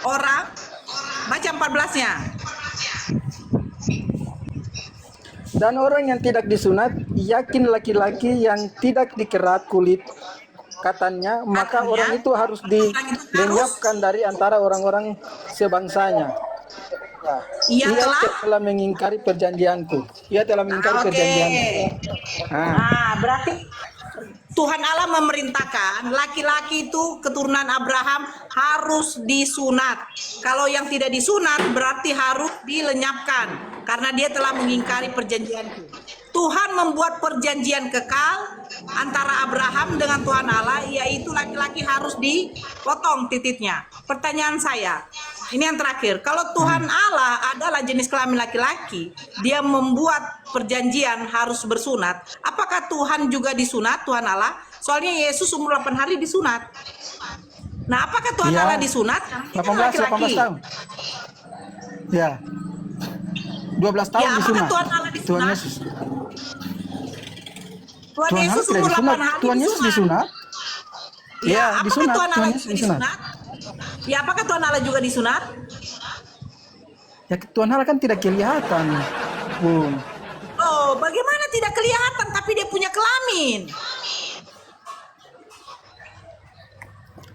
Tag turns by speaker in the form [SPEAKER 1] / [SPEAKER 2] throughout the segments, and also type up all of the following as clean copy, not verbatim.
[SPEAKER 1] orang, baca 14-nya.
[SPEAKER 2] Dan orang yang tidak disunat, yakin laki-laki yang tidak dikerat kulit katanya, maka
[SPEAKER 1] Katanya,
[SPEAKER 2] orang itu harus dilenyapkan dari antara orang-orang sebangsanya.
[SPEAKER 1] ia
[SPEAKER 2] Ia
[SPEAKER 1] telah.
[SPEAKER 2] telah mengingkari perjanjianku. Ia telah mengingkari
[SPEAKER 1] Oke.
[SPEAKER 2] perjanjianku.
[SPEAKER 1] Berarti Tuhan Allah memerintahkan laki-laki itu keturunan Abraham harus disunat. Kalau yang tidak disunat berarti harus dilenyapkan karena dia telah mengingkari perjanjianku. Tuhan membuat perjanjian kekal antara Abraham dengan Tuhan Allah, yaitu laki-laki harus dipotong titiknya. Pertanyaan saya, ini yang terakhir. Kalau Tuhan Allah adalah jenis kelamin laki-laki, dia membuat perjanjian harus bersunat. Apakah Tuhan juga disunat, Tuhan Allah? Soalnya Yesus umur 8 hari disunat. Nah, apakah Tuhan Allah disunat?
[SPEAKER 2] 18 tahun. Ya. 12 tahun
[SPEAKER 1] apakah
[SPEAKER 2] disunat.
[SPEAKER 1] Tuhan Allah disunat?
[SPEAKER 2] Tuhan Yesus.
[SPEAKER 1] Tuhan
[SPEAKER 2] Tuhan
[SPEAKER 1] Yesus
[SPEAKER 2] Allah tidak
[SPEAKER 1] umur 8
[SPEAKER 2] disunat.
[SPEAKER 1] hari
[SPEAKER 2] Tuhan Yesus disunat.
[SPEAKER 1] Ya, apakah
[SPEAKER 2] disunat.
[SPEAKER 1] Tuhan Allah
[SPEAKER 2] Tuhan Yesus disunat.
[SPEAKER 1] Ya, apakah Tuhan Allah juga disunat?
[SPEAKER 2] Ya, Tuhan Allah kan tidak kelihatan, Bung.
[SPEAKER 1] Oh, bagaimana tidak kelihatan tapi dia punya kelamin?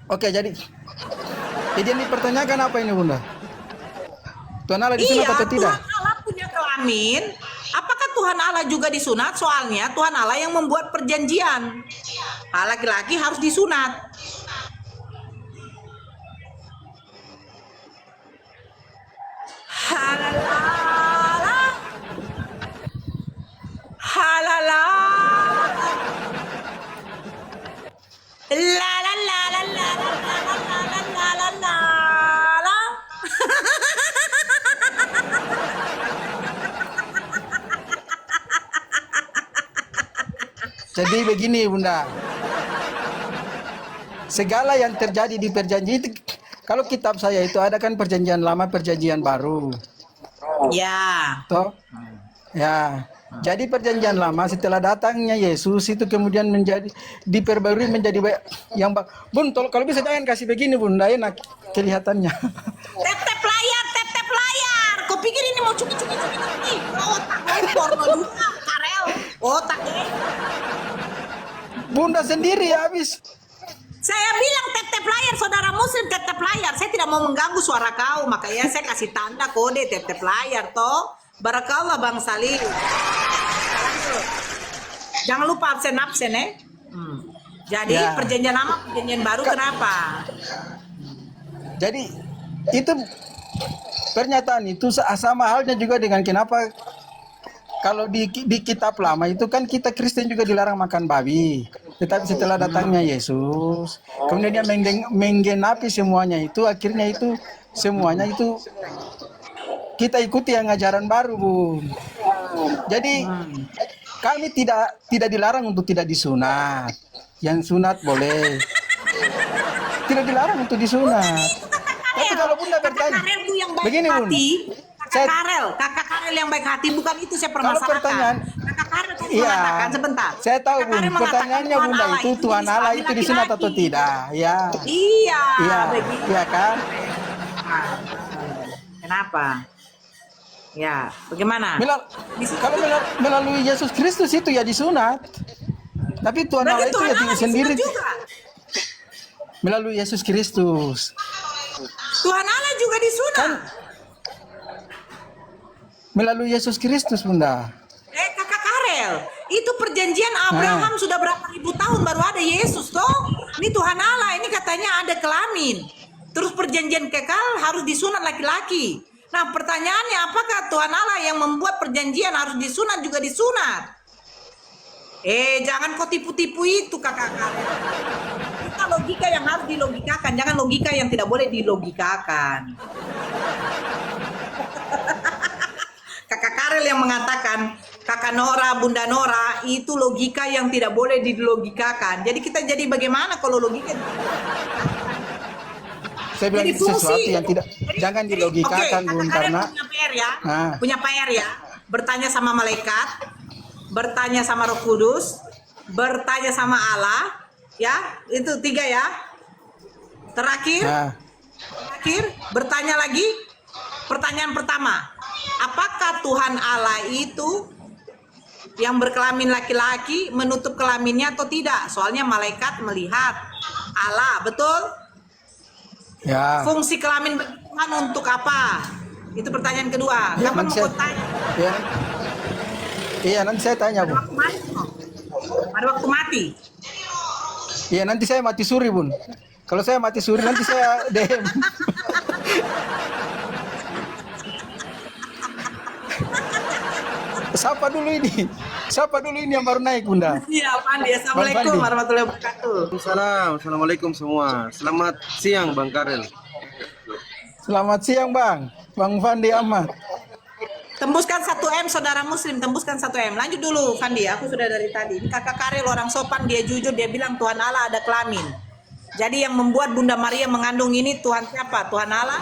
[SPEAKER 2] Oke, jadi yang dipertanyakan apa ini, Bunda? Tuhan Allah disunat atau tidak?
[SPEAKER 1] Tuhan Allah punya kelamin. Apakah Tuhan Allah juga disunat? Soalnya Tuhan Allah yang membuat perjanjian. Laki-laki harus disunat. Halala. Halala. La la la la la la la la la la la.
[SPEAKER 2] Jadi begini, Bunda. Segala yang terjadi di perjanjian itu, kalau kitab saya itu ada kan perjanjian lama, perjanjian baru.
[SPEAKER 1] Ya.
[SPEAKER 2] Toh? Ya. Jadi perjanjian lama setelah datangnya Yesus itu kemudian menjadi diperbarui menjadi yang Bun, kalau bisa jangan kasih begini, Bunda, enak kelihatannya.
[SPEAKER 1] Tep-tep layar. Kau pikir ini mau cuki-cuki? Otak porno juga, Karel. Otak ini.
[SPEAKER 2] Bunda sendiri habis.
[SPEAKER 1] Saya bilang tep-tep layar, saudara muslim tep-tep layar. Saya tidak mau mengganggu suara kau, makanya saya kasih tanda kode tep-tep layar, toh. Barakallah Bang Salih. Jangan lupa absen Jadi perjanjian lama, perjanjian baru kenapa?
[SPEAKER 2] Jadi itu pernyataan itu sama halnya juga dengan kenapa kalau di kitab lama itu kan kita Kristen juga dilarang makan babi. Tetapi setelah datangnya Yesus, kemudian dia menggenapi semuanya itu, akhirnya itu semuanya itu kita ikuti yang ajaran baru, Bu. Jadi kami tidak dilarang untuk tidak disunat. Yang sunat boleh. Tidak dilarang untuk disunat. Tapi kalau Bunda bertanya, begini, Bun.
[SPEAKER 1] Kakak Karel yang baik hati, bukan itu saya permasalahkan. Kakak Karel kan mengatakan sebentar.
[SPEAKER 2] Saya tahu, Bun. Pertanyaannya Bunda itu Tuhan Allah itu disunat atau tidak? Ya.
[SPEAKER 1] Iya,
[SPEAKER 2] iya kan?
[SPEAKER 1] Kenapa? Ya, bagaimana?
[SPEAKER 2] Kalau melalui Yesus Kristus itu ya disunat. Tapi Tuhan Allah itu ya sendiri juga. Melalui Yesus Kristus.
[SPEAKER 1] Tuhan Allah juga disunat. Kan,
[SPEAKER 2] melalui Yesus Kristus, Bunda.
[SPEAKER 1] Kakak Karel, itu perjanjian Abraham sudah berapa ribu tahun baru ada Yesus, toh? Ini Tuhan Allah, ini katanya ada kelamin. Terus perjanjian kekal harus disunat laki-laki. Nah, pertanyaannya apakah Tuhan Allah yang membuat perjanjian harus disunat juga disunat? Jangan kau tipu-tipu itu, Kakak Karel. Kita logika yang harus dilogikakan, jangan logika yang tidak boleh dilogikakan. Kakak Karel yang mengatakan, Kakak Nora, Bunda Nora, itu logika yang tidak boleh dilogikakan. Jadi kita jadi bagaimana kalau logika?
[SPEAKER 2] Saya bilang itu sesuatu yang tidak jangan dilogikakan, Bun, karena
[SPEAKER 1] punya PR ya, bertanya sama malaikat, bertanya sama Roh Kudus, bertanya sama Allah, ya, itu 3 ya. Terakhir Terakhir, bertanya lagi. Pertanyaan pertama, apakah Tuhan Allah itu yang berkelamin laki-laki menutup kelaminnya atau tidak? Soalnya malaikat melihat Allah, betul?
[SPEAKER 2] Ya.
[SPEAKER 1] Fungsi kelamin bagi Tuhan untuk apa? Itu pertanyaan kedua.
[SPEAKER 2] Ya,
[SPEAKER 1] Kapan
[SPEAKER 2] nanti
[SPEAKER 1] mau
[SPEAKER 2] saya,
[SPEAKER 1] tanya?
[SPEAKER 2] ya, iya nanti saya tanya
[SPEAKER 1] Pada
[SPEAKER 2] bun.
[SPEAKER 1] waktu mati. Pada waktu mati.
[SPEAKER 2] Iya nanti saya mati suri bun. Kalau saya mati suri nanti saya DM. Siapa dulu ini yang baru naik bunda?
[SPEAKER 1] Iya, Pandi. Assalamualaikum
[SPEAKER 2] Fandi.
[SPEAKER 1] warahmatullahi wabarakatuh.
[SPEAKER 3] Assalamualaikum semua. Selamat siang Bang Karel.
[SPEAKER 2] Selamat siang bang, Bang Fandi Ahmad.
[SPEAKER 1] Tembuskan 1M saudara muslim, tembuskan 1M. Lanjut dulu Fandi, aku sudah dari tadi. Ini kakak Karel orang sopan, dia jujur, dia bilang Tuhan Allah ada kelamin. Jadi yang membuat Bunda Maria mengandung ini Tuhan siapa? Tuhan Allah?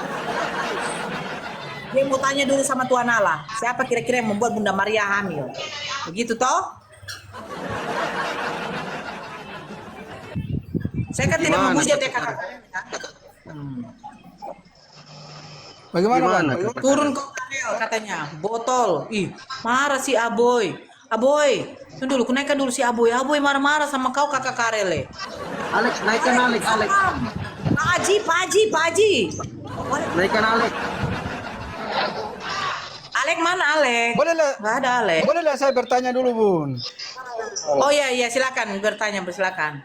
[SPEAKER 1] Dia mau tanya dulu sama Tuhan Allah, siapa kira-kira yang membuat Bunda Maria hamil? Begitu toh? Saya kan tidak
[SPEAKER 3] Gimana,
[SPEAKER 1] menghujat ya
[SPEAKER 3] Kak?
[SPEAKER 1] kakak.
[SPEAKER 2] Bagaimana
[SPEAKER 3] Gimana,
[SPEAKER 2] bang?
[SPEAKER 3] Kak?
[SPEAKER 1] Turun ke Karel katanya, botol. Ih, marah si Aboy. Aboy, tunggu dulu, kunaikkan dulu si Aboy. Aboy marah-marah sama kau kakak Karel.
[SPEAKER 3] Alex, naikkan Alex.
[SPEAKER 1] Pak Haji.
[SPEAKER 3] Naikkan Alex.
[SPEAKER 1] Alek mana Alek?
[SPEAKER 2] Bolehlah,
[SPEAKER 1] Nggak ada Alek.
[SPEAKER 2] bolehlah saya bertanya dulu bun.
[SPEAKER 1] Oh iya silakan bertanya, silakan.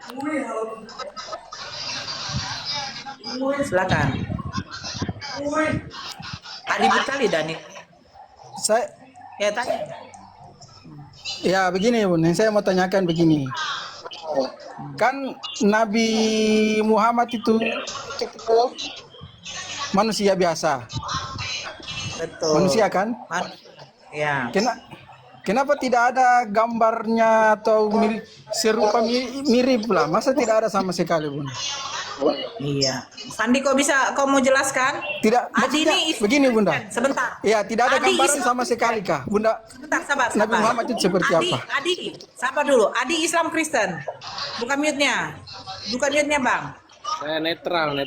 [SPEAKER 1] Silakan. Ribut kali Dani.
[SPEAKER 2] Saya,
[SPEAKER 1] Ya tanya.
[SPEAKER 2] ya begini bun, yang saya mau tanyakan begini. Kan Nabi Muhammad itu manusia biasa,
[SPEAKER 1] Betul.
[SPEAKER 2] manusia kan?
[SPEAKER 1] Ya.
[SPEAKER 2] Kenapa tidak ada gambarnya atau serupa mirip lah? Masa tidak ada sama sekali bun?
[SPEAKER 1] Iya. Sandi kok bisa kau mau jelaskan?
[SPEAKER 2] Tidak,
[SPEAKER 1] Adi
[SPEAKER 2] maksudnya
[SPEAKER 1] ini
[SPEAKER 2] begini bunda.
[SPEAKER 1] Sebentar.
[SPEAKER 2] Ya tidak ada
[SPEAKER 1] Adi
[SPEAKER 2] gambaran
[SPEAKER 1] Islam-
[SPEAKER 2] sama sekali kah bunda?
[SPEAKER 1] Sebentar, sabar.
[SPEAKER 2] Nabi Muhammad itu seperti apa?
[SPEAKER 1] Adi, sabar dulu. Adi Islam Kristen. Bukan mute-nya. Bang.
[SPEAKER 4] Saya netral.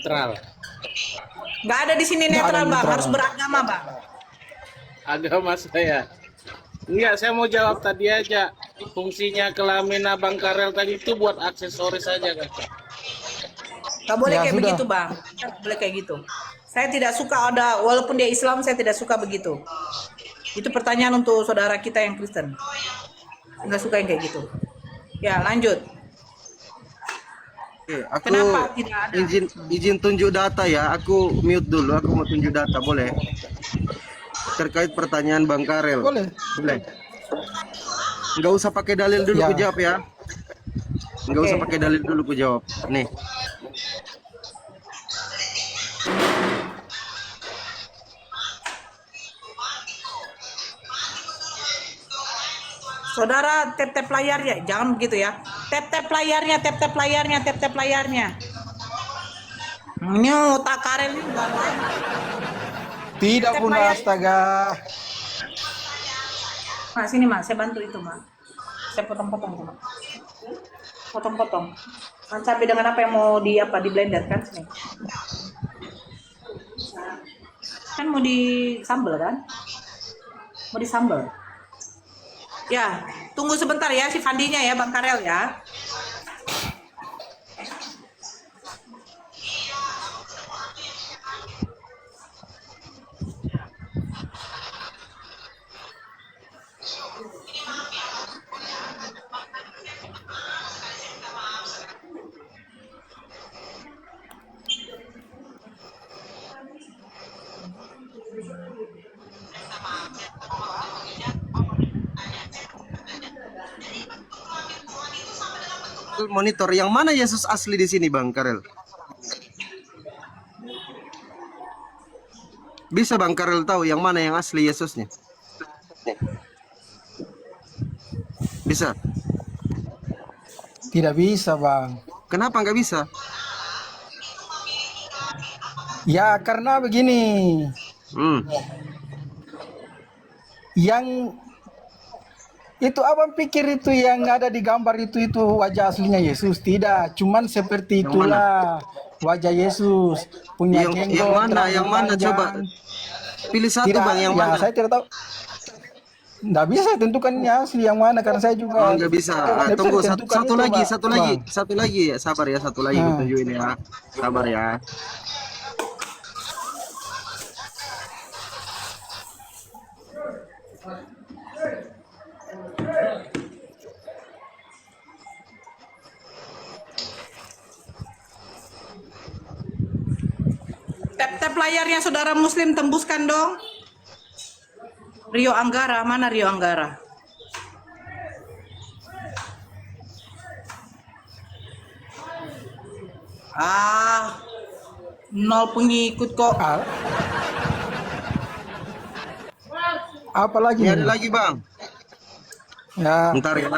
[SPEAKER 1] Nggak ada di sini
[SPEAKER 2] Nggak ada
[SPEAKER 1] netral, Bang.
[SPEAKER 2] netral.
[SPEAKER 1] Harus beragama, Bang.
[SPEAKER 4] Agama saya. Enggak, saya mau jawab tadi aja. Fungsinya kelamin Abang Karel tadi itu buat aksesoris saja, kan?
[SPEAKER 1] Nggak boleh
[SPEAKER 2] Ya,
[SPEAKER 1] kayak
[SPEAKER 2] sudah.
[SPEAKER 1] begitu, Bang. Nggak boleh kayak gitu. Saya tidak suka ada, walaupun dia Islam, saya tidak suka begitu. Itu pertanyaan untuk saudara kita yang Kristen. Nggak suka yang kayak gitu. Ya, lanjut.
[SPEAKER 3] Oke, aku
[SPEAKER 1] Kenapa tidak ada?
[SPEAKER 3] izin tunjuk data ya. Aku mute dulu. Aku mau tunjuk data, boleh? Terkait pertanyaan Bang Karel.
[SPEAKER 2] Boleh.
[SPEAKER 3] Boleh. Nggak usah pakai dalil dulu
[SPEAKER 2] Ya.
[SPEAKER 3] ku jawab ya. Nggak
[SPEAKER 1] Oke.
[SPEAKER 3] usah pakai dalil dulu ku jawab. Nih.
[SPEAKER 1] Saudara tap-tap layarnya, jangan begitu ya. Tap-tap layarnya. Ini otak Karel ini nggak main.
[SPEAKER 2] Tidak
[SPEAKER 1] Tap
[SPEAKER 2] bunda,
[SPEAKER 1] layar.
[SPEAKER 2] astaga.
[SPEAKER 1] Mas, sini Mas, saya bantu itu Mas. Saya potong-potong Mas. Potong-potong. Kan cabai dengan apa yang mau di blender kan sini. Kan mau di sambal kan? Mau di sambal. Ya, tunggu sebentar ya si Fandinya ya, Bang Karel ya.
[SPEAKER 3] Monitor yang mana Yesus asli di sini Bang Karel? Bisa Bang Karel tahu yang mana yang asli Yesusnya? Bisa.
[SPEAKER 2] Tidak bisa bang.
[SPEAKER 3] Kenapa nggak bisa?
[SPEAKER 2] Ya karena begini.
[SPEAKER 3] Hmm.
[SPEAKER 2] Yang itu abang pikir itu yang ada di gambar itu wajah aslinya Yesus? Tidak, cuman seperti
[SPEAKER 3] Yang
[SPEAKER 2] itulah wajah Yesus, punya jenggot,
[SPEAKER 3] yang mana
[SPEAKER 2] rambut
[SPEAKER 3] coba
[SPEAKER 2] panjang.
[SPEAKER 3] pilih satu
[SPEAKER 2] Tidak,
[SPEAKER 3] bang, yang
[SPEAKER 2] ya
[SPEAKER 3] mana?
[SPEAKER 2] saya tidak tahu. Nggak bisa saya tentukan ini asli yang mana karena saya juga
[SPEAKER 3] Nggak bisa.
[SPEAKER 2] nggak
[SPEAKER 3] Tunggu
[SPEAKER 2] ditentukan
[SPEAKER 3] satu
[SPEAKER 2] itu,
[SPEAKER 3] lagi,
[SPEAKER 2] Pak. Bang.
[SPEAKER 3] satu lagi ya, sabar ya, satu lagi gue tunjukin ya, sabar ya.
[SPEAKER 1] Tap-tap layarnya saudara muslim, tembuskan dong. Rio Anggara, mana Rio Anggara? Ah, 0 pengikut kok.
[SPEAKER 2] Ah. Apa lagi?
[SPEAKER 3] Ini
[SPEAKER 2] nih?
[SPEAKER 3] ada lagi bang.
[SPEAKER 2] Ya,
[SPEAKER 3] Bentar ya.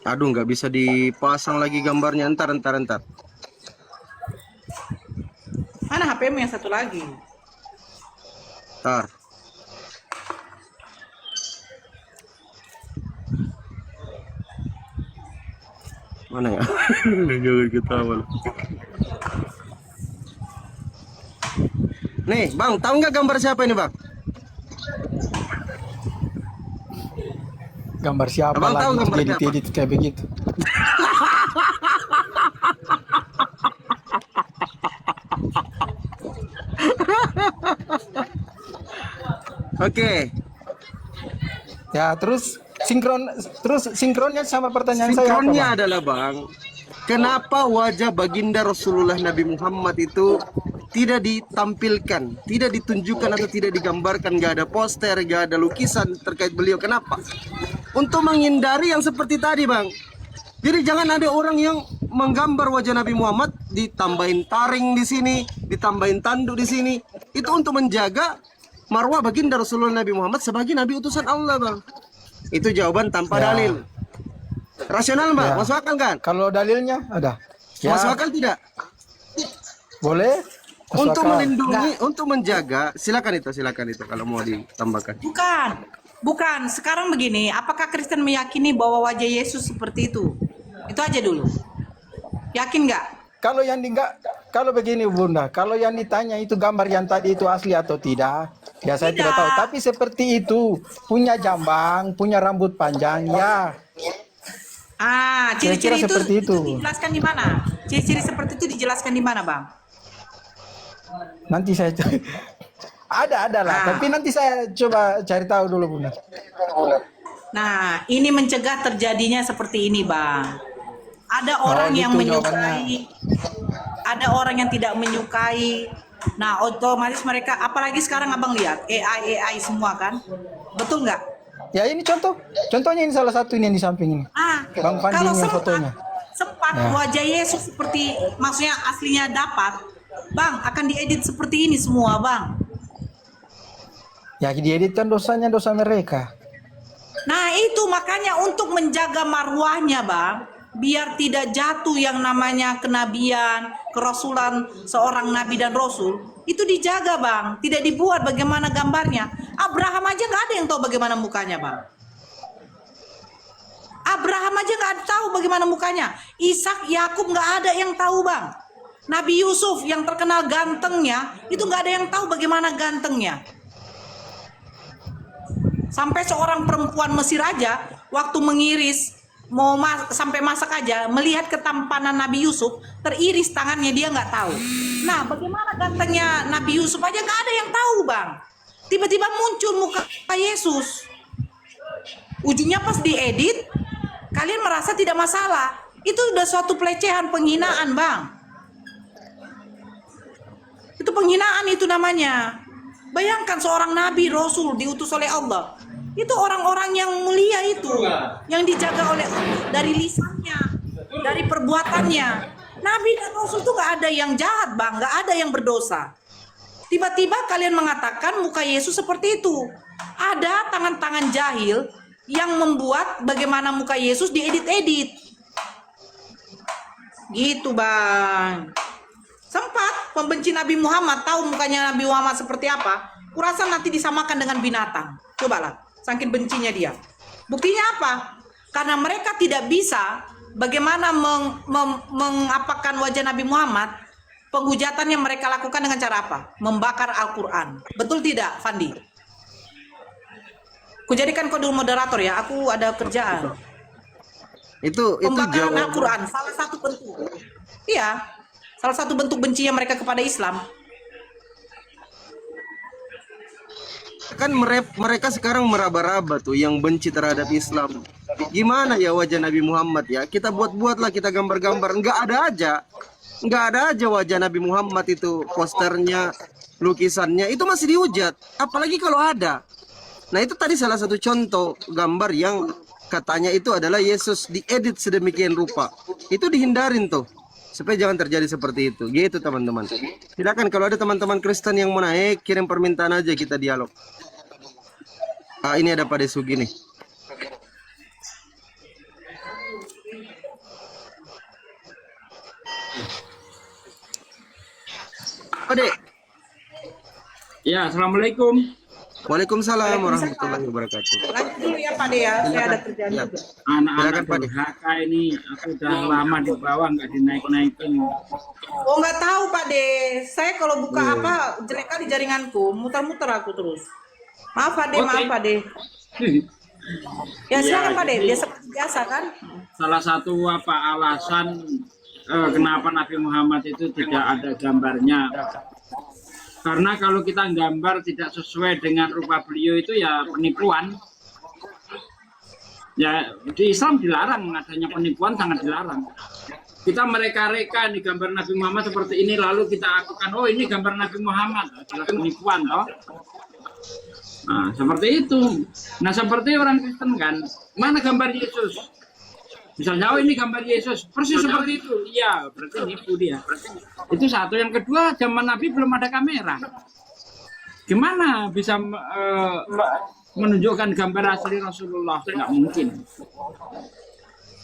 [SPEAKER 3] Aduh, nggak bisa dipasang lagi gambarnya. Ntar.
[SPEAKER 1] Mana HP-mu yang satu lagi?
[SPEAKER 3] Ntar. Mana ya? Jangan ketawa. Nih, bang, tahu nggak gambar siapa ini, bang?
[SPEAKER 2] gambar siapa
[SPEAKER 3] Abang tahu
[SPEAKER 2] lagi
[SPEAKER 3] gambar
[SPEAKER 2] edit kayak begitu?
[SPEAKER 3] Oke.
[SPEAKER 2] Ya, terus sinkronnya sama pertanyaan saya apa,
[SPEAKER 3] Sinkronnya
[SPEAKER 2] Bang?
[SPEAKER 3] adalah bang, kenapa wajah baginda Rasulullah Nabi Muhammad itu tidak ditampilkan, tidak ditunjukkan atau tidak digambarkan, gak ada poster, gak ada lukisan terkait beliau. Kenapa? Untuk menghindari yang seperti tadi bang. Jadi jangan ada orang yang menggambar wajah Nabi Muhammad ditambahin taring di sini, ditambahin tanduk di sini. Itu untuk menjaga marwah baginda Rasulullah Nabi Muhammad sebagai Nabi utusan Allah bang. Itu jawaban tanpa
[SPEAKER 2] Ya.
[SPEAKER 3] dalil. Rasional mbak,
[SPEAKER 2] Ya.
[SPEAKER 3] masuk akal kan?
[SPEAKER 2] Kalau dalilnya ada. Ya,
[SPEAKER 3] Masuk akal tidak?
[SPEAKER 2] boleh. Masuk
[SPEAKER 3] Untuk
[SPEAKER 2] akal.
[SPEAKER 3] melindungi, untuk menjaga, silakan itu kalau mau ditambahkan.
[SPEAKER 1] Bukan. Sekarang begini, apakah Kristen meyakini bahwa wajah Yesus seperti itu? Itu aja dulu. Yakin nggak?
[SPEAKER 2] Kalau begini Bunda, kalau yang ditanya itu gambar yang tadi itu asli atau tidak, ya saya tidak
[SPEAKER 1] Tidak.
[SPEAKER 2] tahu. Tapi seperti itu, punya jambang, punya rambut panjang, ya.
[SPEAKER 1] Ciri-ciri
[SPEAKER 2] Kira-kira seperti itu.
[SPEAKER 1] dijelaskan di mana? Ciri-ciri seperti itu dijelaskan di mana, Bang?
[SPEAKER 2] Nanti saya ada lah. Tapi nanti saya coba cari tahu dulu Bunda.
[SPEAKER 1] Nah, ini mencegah terjadinya seperti ini, Bang. Ada orang yang
[SPEAKER 2] gitu
[SPEAKER 1] menyukai, ada orang yang tidak menyukai. Nah, otomatis mereka, apalagi sekarang Abang lihat AI semua kan, betul nggak?
[SPEAKER 2] Ya ini contohnya ini salah satu ini yang di samping ini. Bang Fandi
[SPEAKER 1] Kalau
[SPEAKER 2] ini fotonya.
[SPEAKER 1] sempat
[SPEAKER 2] Ya.
[SPEAKER 1] wajah Yesus seperti, maksudnya aslinya dapat, Bang akan diedit seperti ini semua, Bang.
[SPEAKER 2] Ya dieditkan dosanya dosa mereka.
[SPEAKER 1] Nah itu makanya untuk menjaga marwahnya Bang, biar tidak jatuh yang namanya kenabian, kerasulan seorang nabi dan rasul, itu dijaga Bang, tidak dibuat bagaimana gambarnya. Abraham aja nggak ada yang tahu bagaimana mukanya Bang. Abraham aja nggak tahu bagaimana mukanya. Ishak, Yakub nggak ada yang tahu Bang. Nabi Yusuf yang terkenal gantengnya, itu nggak ada yang tahu bagaimana gantengnya. Sampai seorang perempuan Mesir aja waktu mengiris mau sampai masak aja melihat ketampanan Nabi Yusuf, teriris tangannya, dia nggak tahu. Nah bagaimana gantengnya Nabi Yusuf aja nggak ada yang tahu Bang. Tiba-tiba muncul muka Yesus. Ujungnya pas diedit kalian merasa tidak masalah. Itu udah suatu pelecehan, penghinaan Bang. Itu penghinaan itu namanya. Bayangkan seorang nabi rasul diutus oleh Allah. Itu orang-orang yang mulia itu, yang dijaga oleh Allah dari lisannya, dari perbuatannya. Nabi dan rasul itu gak ada yang jahat Bang, gak ada yang berdosa. Tiba-tiba kalian mengatakan muka Yesus seperti itu. Ada tangan-tangan jahil yang membuat bagaimana muka Yesus diedit-edit. Gitu Bang. Sempat pembenci Nabi Muhammad tahu mukanya Nabi Muhammad seperti apa, kurasa nanti disamakan dengan binatang. Cobalah, saking bencinya dia. Buktinya apa? Karena mereka tidak bisa bagaimana mengapakan wajah Nabi Muhammad, penghujatannya mereka lakukan dengan cara apa? Membakar Al-Quran. Betul tidak, Fandi? Kujadikan kau dulu moderator ya, aku ada kerjaan.
[SPEAKER 3] Itu
[SPEAKER 1] Pembakaran
[SPEAKER 3] jawaban.
[SPEAKER 1] Al-Quran, salah satu bentuk. Iya, salah satu bentuk bencinya mereka kepada Islam.
[SPEAKER 3] Kan mereka sekarang meraba-raba tuh yang benci terhadap Islam. Gimana ya wajah Nabi Muhammad ya? Kita buat-buatlah, kita gambar-gambar. Nggak ada aja wajah Nabi Muhammad itu, posternya, lukisannya itu masih dihujat. Apalagi kalau ada. Nah itu tadi salah satu contoh gambar yang katanya itu adalah Yesus diedit sedemikian rupa. Itu dihindarin tuh supaya jangan terjadi seperti itu. Gitu teman-teman. Silakan kalau ada teman-teman Kristen yang mau naik, kirim permintaan aja, kita dialog. Ini ada Pak Desugi nih. Pak De.
[SPEAKER 5] Ya, assalamualaikum.
[SPEAKER 3] Waalaikumsalam warahmatullahi wabarakatuh.
[SPEAKER 1] Lanjut dulu ya Pak De ya, saya ada kerjaan
[SPEAKER 3] Ya.
[SPEAKER 1] juga.
[SPEAKER 5] Anak-anak
[SPEAKER 3] Silakan, Pak.
[SPEAKER 5] durhaka ini aku udah lama di bawah nggak dinaik-naikin.
[SPEAKER 1] Oh nggak tahu Pak De, saya kalau buka apa jelek kali jaringanku, muter-muter aku terus. Maaf Pak De,
[SPEAKER 5] Oke.
[SPEAKER 1] maaf Pak De. Ya
[SPEAKER 5] Iya,
[SPEAKER 1] silakan Pak De,
[SPEAKER 5] jadi-
[SPEAKER 1] biasa kan?
[SPEAKER 5] Salah satu alasan kenapa Nabi Muhammad itu tidak ada gambarnya. Karena kalau kita gambar tidak sesuai dengan rupa beliau itu ya penipuan. Ya di Islam dilarang, adanya penipuan sangat dilarang. Kita mereka-reka nih gambar Nabi Muhammad seperti ini, lalu kita akukan, oh ini gambar Nabi Muhammad, adalah penipuan toh. Nah seperti itu. Nah seperti orang Kristen kan, mana gambar Yesus? Misalnya, oh ini gambar Yesus, persis seperti itu. Iya, berarti nipu dia. Itu satu. Yang kedua, zaman Nabi belum ada kamera. Gimana bisa menunjukkan gambar asli Rasulullah? Tidak mungkin.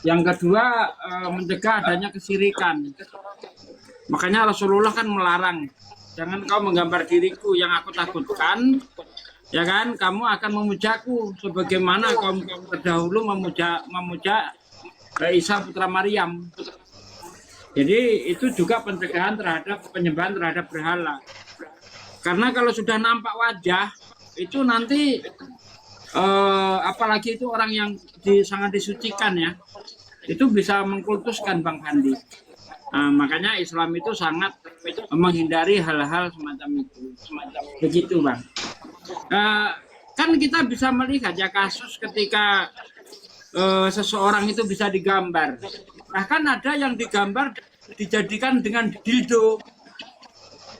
[SPEAKER 5] Yang kedua, mencegah adanya kesirikan. Makanya Rasulullah kan melarang, jangan kau menggambar diriku, yang aku takutkan, ya kan, kamu akan memujaku sebagaimana kaum terdahulu memuja Isa putra Maryam. Jadi itu juga pencegahan terhadap penyembahan terhadap berhala. Karena kalau sudah nampak wajah itu nanti apalagi itu orang yang sangat disucikan ya, itu bisa mengkultuskan Bang Fandi. Makanya Islam itu sangat menghindari hal-hal semacam itu. Begitu Bang. Kan kita bisa melihat ya kasus ketika seseorang itu bisa digambar. Bahkan ada yang digambar dijadikan dengan dildo.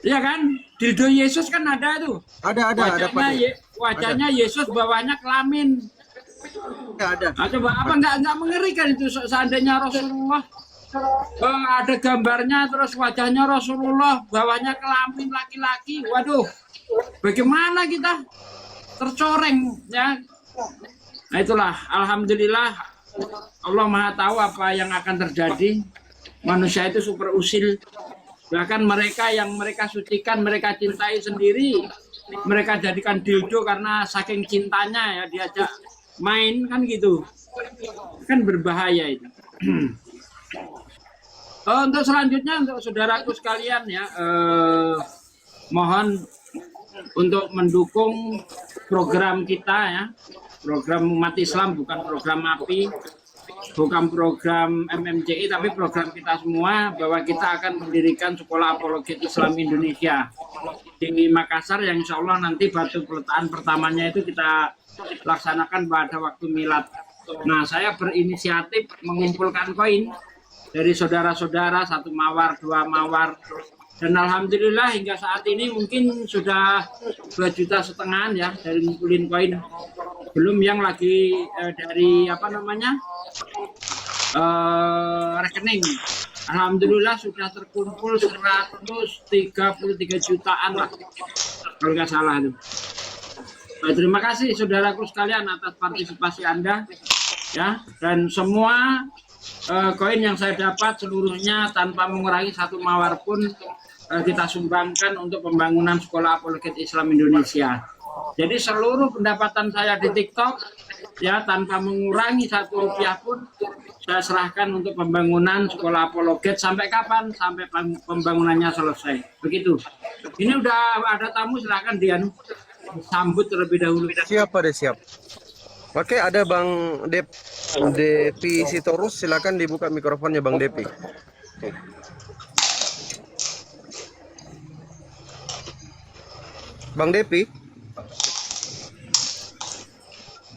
[SPEAKER 5] Ya kan? Dildo Yesus kan ada tuh.
[SPEAKER 3] Ada Pak De.
[SPEAKER 5] Wajahnya Yesus, bawahnya kelamin.
[SPEAKER 3] Ada.
[SPEAKER 5] Nah, coba apa nggak mengerikan itu seandainya Rasulullah ada gambarnya terus wajahnya Rasulullah, bawahnya kelamin laki-laki. Waduh. Bagaimana kita tercoreng ya? Nah itulah, alhamdulillah Allah Maha tahu apa yang akan terjadi. Manusia itu super usil. Bahkan mereka yang mereka sucikan, mereka cintai sendiri, mereka jadikan dildo karena saking cintanya ya, diajak main kan gitu. Kan berbahaya itu. Untuk selanjutnya untuk saudaraku sekalian ya, mohon untuk mendukung program kita ya. Program umat Islam, bukan program MAPI, bukan program MMCI, tapi program kita semua, bahwa kita akan mendirikan Sekolah Apologet Islam Indonesia di Makassar, yang insya Allah nanti batu peletaan pertamanya itu kita laksanakan pada waktu milad. Nah, saya berinisiatif mengumpulkan koin dari saudara-saudara, 1 mawar, 2 mawar, dan alhamdulillah hingga saat ini mungkin sudah 2,5 juta ya dari ngumpulin koin. Belum yang lagi dari apa namanya rekening. Alhamdulillah sudah terkumpul 133 jutaan lah kalau nggak salah itu. Terima kasih saudaraku sekalian atas partisipasi Anda ya, dan semua koin yang saya dapat seluruhnya tanpa mengurangi 1 mawar pun kita sumbangkan untuk pembangunan Sekolah Apologet Islam Indonesia. Jadi seluruh pendapatan saya di TikTok ya tanpa mengurangi 1 rupiah pun saya serahkan untuk pembangunan sekolah apologet sampai kapan? Sampai pembangunannya selesai. Begitu. Ini udah ada tamu, silahkan dia sambut terlebih dahulu.
[SPEAKER 3] Siapa deh siap? Oke, ada Bang Depi Sitorus, silakan dibuka mikrofonnya Bang Depi. Bang Depi?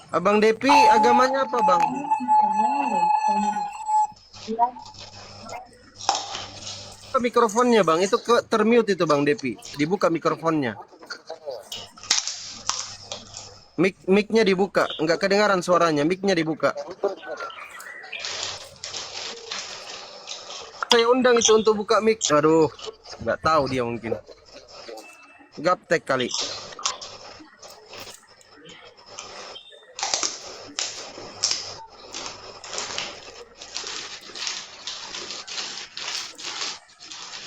[SPEAKER 3] Abang Depi agamanya apa, Bang? Buka mikrofonnya, Bang. Itu termute itu, Bang Depi. Dibuka mikrofonnya. Mic-nya dibuka, nggak kedengaran suaranya. Mic-nya dibuka. Saya undang itu untuk buka mic. Aduh, nggak tahu dia mungkin. Gaptek kali.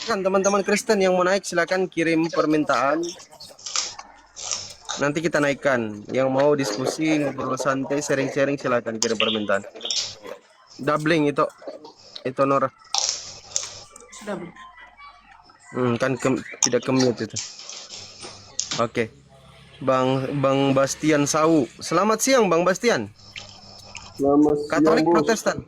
[SPEAKER 3] Kan teman-teman Kristen yang mau naik silakan kirim permintaan. Nanti kita naikkan. Yang mau diskusi, ngobrol santai, sharing-sharing silakan kirim permintaan. Doubling itu Nora.
[SPEAKER 1] Sudah belum?
[SPEAKER 3] Kan tidak kemute itu. Oke. Bang Bastian Sau. Selamat siang Bang Bastian.
[SPEAKER 6] Selamat siang,
[SPEAKER 3] Katolik
[SPEAKER 6] Bos.
[SPEAKER 3] Protestan.